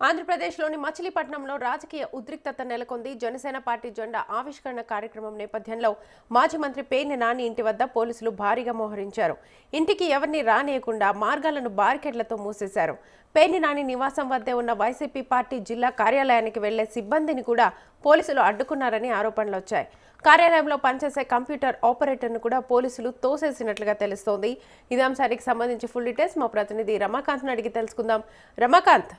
ఆంధ్రప్రదేశ్లోని మచిలీపట్నంలో రాజకీయ ఉద్రిక్తత నెలకొంది. జనసేన పార్టీ జెండా ఆవిష్కరణ కార్యక్రమం నేపథ్యంలో మాజీ మంత్రి పేర్ని నాని ఇంటి వద్ద పోలీసులు భారీగా మోహరించారు. ఇంటికి ఎవరిని రానియకుండా మార్గాలను బారికేడ్లతో మూసేశారు. పేర్ని నాని నివాసం వద్దే ఉన్న వైసీపీ పార్టీ జిల్లా కార్యాలయానికి వెళ్లే సిబ్బందిని కూడా పోలీసులు అడ్డుకున్నారని ఆరోపణలు వచ్చాయి. కార్యాలయంలో పనిచేసే కంప్యూటర్ ఆపరేటర్ను కూడా పోలీసులు తోసేసినట్లుగా తెలుస్తోంది. ఇదే అంశానికి సంబంధించి ఫుల్ డీటెయిల్స్ మా ప్రతినిధి రమాకాంత్ను అడిగి తెలుసుకుందాం. రమాకాంత్,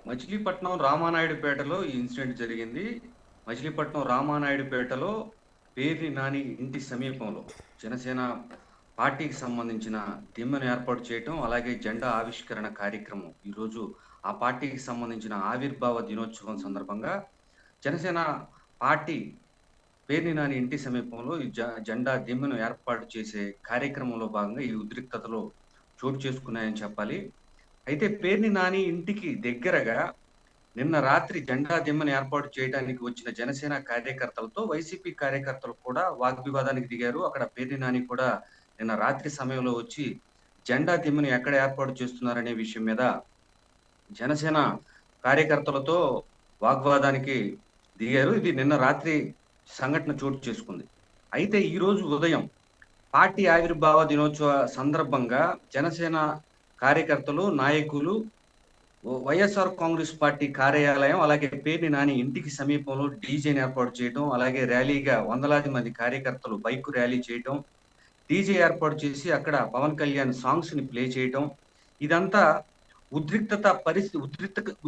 మచిలీపట్నం రామానాయుడుపేటలో ఈ ఇన్సిడెంట్ జరిగింది. మచిలీపట్నం రామానాయుడుపేటలో పేర్ని నాని ఇంటి సమీపంలో జనసేన పార్టీకి సంబంధించిన దిమ్మను ఏర్పాటు చేయటం, అలాగే జెండా ఆవిష్కరణ కార్యక్రమం ఈరోజు ఆ పార్టీకి సంబంధించిన ఆవిర్భావ దినోత్సవం సందర్భంగా జనసేన పార్టీ పేర్ని నాని ఇంటి సమీపంలో ఈ జెండా దిమ్మను ఏర్పాటు చేసే కార్యక్రమంలో భాగంగా ఈ ఉద్రిక్తతలు చోటు చేసుకున్నాయని చెప్పాలి. అయితే పేర్ని నాని ఇంటికి దగ్గరగా నిన్న రాత్రి జెండా దిమ్మను ఏర్పాటు చేయడానికి వచ్చిన జనసేన కార్యకర్తలతో వైసీపీ కార్యకర్తలు కూడా వాగ్వివాదానికి దిగారు. అక్కడ పేర్ని నాని కూడా నిన్న రాత్రి సమయంలో వచ్చి జెండా దిమ్మను ఎక్కడ ఏర్పాటు చేస్తున్నారనే విషయం మీద జనసేన కార్యకర్తలతో వాగ్వాదానికి దిగారు. ఇది నిన్న రాత్రి సంఘటన చోటు చేసుకుంది. అయితే ఈ రోజు ఉదయం పార్టీ ఆవిర్భావ దినోత్సవ సందర్భంగా జనసేన కార్యకర్తలు, నాయకులు వైఎస్ఆర్ కాంగ్రెస్ పార్టీ కార్యాలయం, అలాగే పేర్ని నాని ఇంటికి సమీపంలో డీజేని ఏర్పాటు చేయడం, అలాగే ర్యాలీగా వందలాది మంది కార్యకర్తలు బైక్ ర్యాలీ చేయటం, డీజే ఏర్పాటు చేసి అక్కడ పవన్ కళ్యాణ్ సాంగ్స్ ని ప్లే చేయటం, ఇదంతా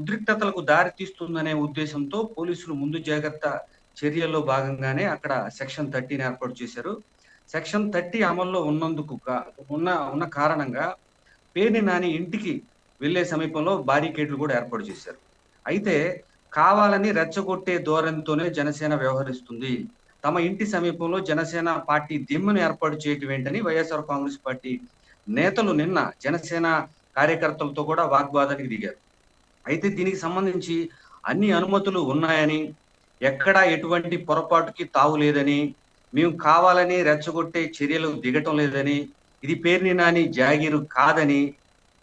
ఉద్రిక్తతలకు దారి తీస్తుందనే ఉద్దేశంతో పోలీసులు ముందు జాగ్రత్త చర్యల్లో భాగంగానే అక్కడ సెక్షన్ 30 ఏర్పాటు చేశారు. సెక్షన్ 30 అమల్లో ఉన్నందుకు ఉన్న కారణంగా పేర్ని నాని ఇంటికి వెళ్లే సమీపంలో బారికేడ్లు కూడా ఏర్పాటు చేశారు. అయితే కావాలని రెచ్చగొట్టే ధోరణితోనే జనసేన వ్యవహరిస్తుంది. తమ ఇంటి సమీపంలో జనసేన పార్టీ దిమ్మను ఏర్పాటు చేయటం ఏంటని వైఎస్ఆర్ కాంగ్రెస్ పార్టీ నేతలు నిన్న జనసేన కార్యకర్తలతో కూడా వాగ్వాదానికి దిగారు. అయితే దీనికి సంబంధించి అన్ని అనుమతులు ఉన్నాయని, ఎక్కడా ఎటువంటి పొరపాటుకి తావు లేదని, మేము కావాలని రెచ్చగొట్టే చర్యలు దిగటం లేదని, ఇది పేర్ని నాని జాగీరు కాదని,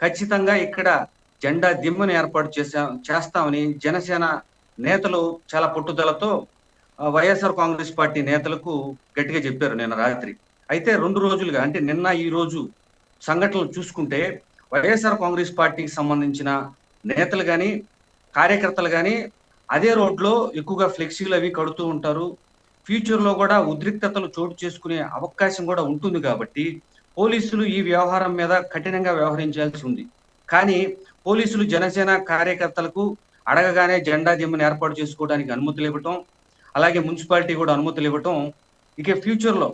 ఖచ్చితంగా ఇక్కడ జెండా దిమ్మను ఏర్పాటు చేస్తామని జనసేన నేతలు చాలా పట్టుదలతో వైఎస్ఆర్ కాంగ్రెస్ పార్టీ నేతలకు గట్టిగా చెప్పారు నిన్న రాత్రి. అయితే 2 రోజులుగా, అంటే నిన్న ఈ రోజు సంఘటనలు చూసుకుంటే వైఎస్ఆర్ కాంగ్రెస్ పార్టీకి సంబంధించిన నేతలు కానీ, కార్యకర్తలు కానీ అదే రోడ్లో ఎక్కువగా ఫ్లెక్సీలు అవి కడుతూ ఉంటారు. ఫ్యూచర్ లో కూడా ఉద్రిక్తతలు చోటు చేసుకునే అవకాశం కూడా ఉంటుంది కాబట్టి పోలీసులు ఈ వ్యవహారం మీద కఠినంగా వ్యవహరించాల్సి ఉంది. కానీ పోలీసులు జనసేన కార్యకర్తలకు అడగగానే జెండా దిమ్మను ఏర్పాటు చేసుకోవడానికి అనుమతులు ఇవ్వటం, అలాగే మున్సిపాలిటీ కూడా అనుమతులు ఇవ్వటం, ఇక ఫ్యూచర్ లో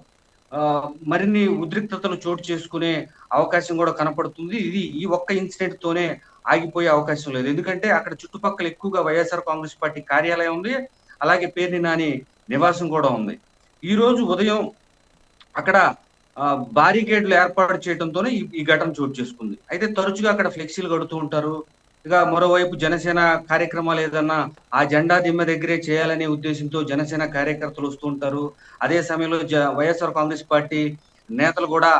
మరిన్ని ఉద్రిక్తతలు చోటు చేసుకునే అవకాశం కూడా కనపడుతుంది. ఇది ఈ ఒక్క ఇన్సిడెంట్ తోనే ఆగిపోయే అవకాశం లేదు. ఎందుకంటే అక్కడ చుట్టుపక్కల ఎక్కువగా వైఎస్ఆర్ కాంగ్రెస్ పార్టీ కార్యాలయం ఉంది, అలాగే పేర్ని నాని నివాసం కూడా ఉంది. ఈ రోజు ఉదయం అక్కడ బారికేడ్లు ఏర్పాటు చేయడంతోనే ఈ ఘటన చోటు చేసుకుంది. అయితే తరచుగా అక్కడ ఫ్లెక్సీలు కడుతూ ఉంటారు. ఇక మరోవైపు జనసేన కార్యక్రమాలు ఏదన్నా ఆ జెండా దిమ్మ దగ్గరే చేయాలనే ఉద్దేశంతో జనసేన కార్యకర్తలు వస్తూ ఉంటారు. అదే సమయంలో వైఎస్ఆర్ కాంగ్రెస్ పార్టీ నేతలు కూడా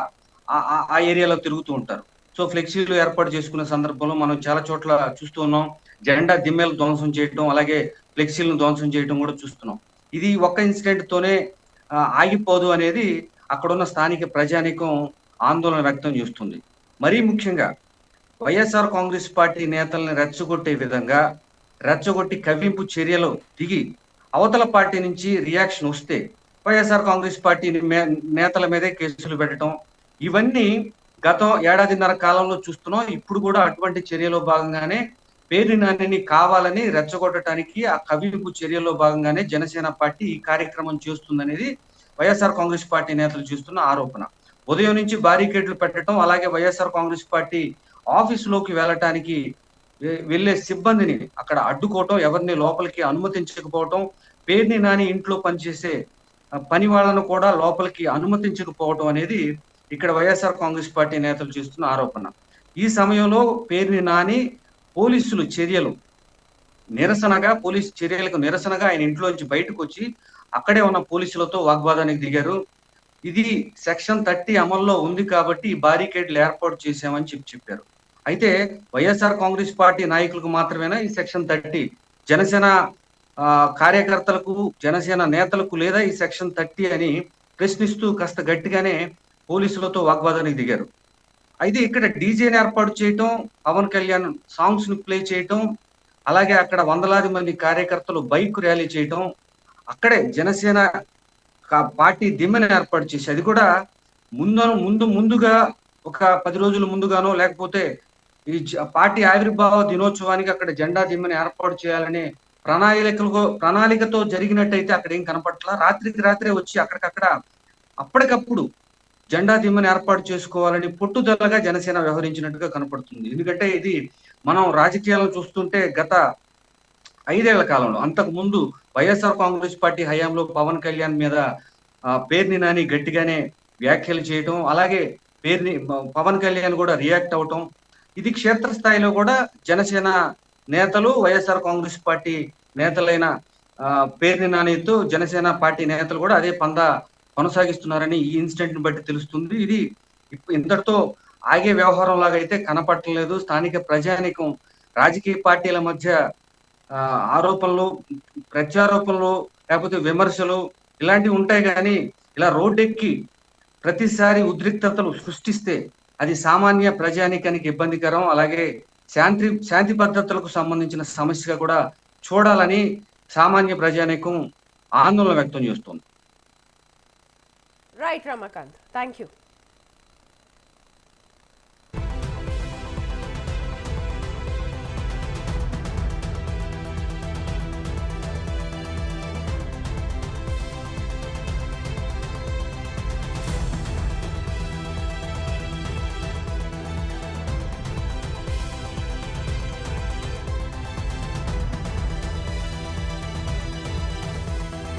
ఆ ఏరియాలో తిరుగుతూ ఉంటారు. సో ఫ్లెక్సీలు ఏర్పాటు చేసుకునే సందర్భంలో మనం చాలా చోట్ల చూస్తూ ఉన్నాం. జెండా దిమ్మలు ధ్వంసం చేయటం, అలాగే ఫ్లెక్సీలను ధ్వంసం చేయటం కూడా చూస్తున్నాం. ఇది ఒక్క ఇన్సిడెంట్ తోనే ఆగిపోదు అనేది అక్కడున్న స్థానిక ప్రజానీకం ఆందోళన వ్యక్తం చేస్తుంది. మరీ ముఖ్యంగా వైఎస్ఆర్ కాంగ్రెస్ పార్టీ నేతల్ని రెచ్చగొట్టే విధంగా రెచ్చగొట్టి కవ్వింపు చర్యలు దిగి అవతల పార్టీ నుంచి రియాక్షన్ వస్తే వైఎస్ఆర్ కాంగ్రెస్ పార్టీ నేతల మీదే కేసులు పెట్టడం, ఇవన్నీ గత ఏడాదిన్నర కాలంలో చూస్తున్నాం. ఇప్పుడు కూడా అటువంటి చర్యలో భాగంగానే పేర్ని నానిని కావాలని రెచ్చగొట్టడానికి ఆ కవ్వింపు చర్యల్లో భాగంగానే జనసేన పార్టీ ఈ కార్యక్రమం చేస్తుందనేది వైఎస్ఆర్ కాంగ్రెస్ పార్టీ నేతలు చేస్తున్న ఆరోపణ. ఉదయం నుంచి బారికేడ్లు పెట్టడం, అలాగే వైఎస్ఆర్ కాంగ్రెస్ పార్టీ ఆఫీసులోకి వెళ్ళటానికి వెళ్లే సిబ్బందిని అక్కడ అడ్డుకోవటం, ఎవరిని లోపలికి అనుమతించకపోవటం, పేర్ని నాని ఇంట్లో పనిచేసే పని వాళ్ళను కూడా లోపలికి అనుమతించకపోవటం అనేది ఇక్కడ వైఎస్ఆర్ కాంగ్రెస్ పార్టీ నేతలు చేస్తున్న ఆరోపణ. ఈ సమయంలో పేర్ని నాని పోలీసులు పోలీసు చర్యలకు నిరసనగా ఆయన ఇంట్లోంచి బయటకు వచ్చి అక్కడే ఉన్న పోలీసులతో వాగ్వాదానికి దిగారు. ఇది సెక్షన్ 30 అమల్లో ఉంది కాబట్టి ఈ బారికేడ్లు ఏర్పాటు చేశామని చెప్పారు. అయితే వైఎస్ఆర్ కాంగ్రెస్ పార్టీ నాయకులకు మాత్రమేనా ఈ సెక్షన్ 30? జనసేన కార్యకర్తలకు, జనసేన నేతలకు లేదా ఈ సెక్షన్ 30 అని ప్రశ్నిస్తూ కాస్త గట్టిగానే పోలీసులతో వాగ్వాదానికి దిగారు. అయితే ఇక్కడ డీజేని ఏర్పాటు చేయటం, పవన్ కళ్యాణ్ సాంగ్స్ ని ప్లే చేయటం, అలాగే అక్కడ వందలాది మంది కార్యకర్తలు బైక్ ర్యాలీ చేయటం, అక్కడే జనసేన పార్టీ దిమ్మని ఏర్పాటు చేసి అది కూడా ముందుగా ఒక 10 రోజుల ముందుగానో లేకపోతే ఈ పార్టీ ఆవిర్భావ దినోత్సవానికి అక్కడ జెండా దిమ్మని ఏర్పాటు చేయాలనే ప్రణాళికతో జరిగినట్టయితే అక్కడ ఏం కనపట్ల. రాత్రికి రాత్రే వచ్చి అక్కడికక్కడ అప్పటికప్పుడు జెండా దిమ్మని ఏర్పాటు చేసుకోవాలని పట్టుదలగా జనసేన వ్యవహరించినట్టుగా కనపడుతుంది. ఎందుకంటే ఇది మనం రాజకీయాలను చూస్తుంటే గత 5 ఏళ్ల కాలంలో అంతకు ముందు వైఎస్ఆర్ కాంగ్రెస్ పార్టీ హయాంలో పవన్ కళ్యాణ్ మీద పేర్ని నాని గట్టిగానే వ్యాఖ్యలు చేయటం, అలాగే పవన్ కళ్యాణ్ కూడా రియాక్ట్ అవటం, ఇది క్షేత్రస్థాయిలో కూడా జనసేన నేతలు వైఎస్ఆర్ కాంగ్రెస్ పార్టీ నేతలైన పేర్ని నానితో జనసేన పార్టీ నేతలు కూడా అదే పందా కొనసాగిస్తున్నారని ఈ ఇన్సిడెంట్ ని బట్టి తెలుస్తుంది. ఇది ఇంతటితో ఆగే వ్యవహారం లాగా అయితే కనపట్టలేదు. స్థానిక ప్రజానీకం రాజకీయ పార్టీల మధ్య ఆరోపణలు, ప్రత్యారోపణలు, లేకపోతే విమర్శలు ఇలాంటివి ఉంటాయి. కానీ ఇలా రోడ్డెక్కి ప్రతిసారి ఉద్రిక్తతలు సృష్టిస్తే అది సామాన్య ప్రజానీకానికి ఇబ్బందికరం. అలాగే శాంతి భద్రతలకు సంబంధించిన సమస్యగా కూడా చూడాలని సామాన్య ప్రజానీకం ఆందోళన వ్యక్తం చేస్తుంది. Right Ramakant, thank you.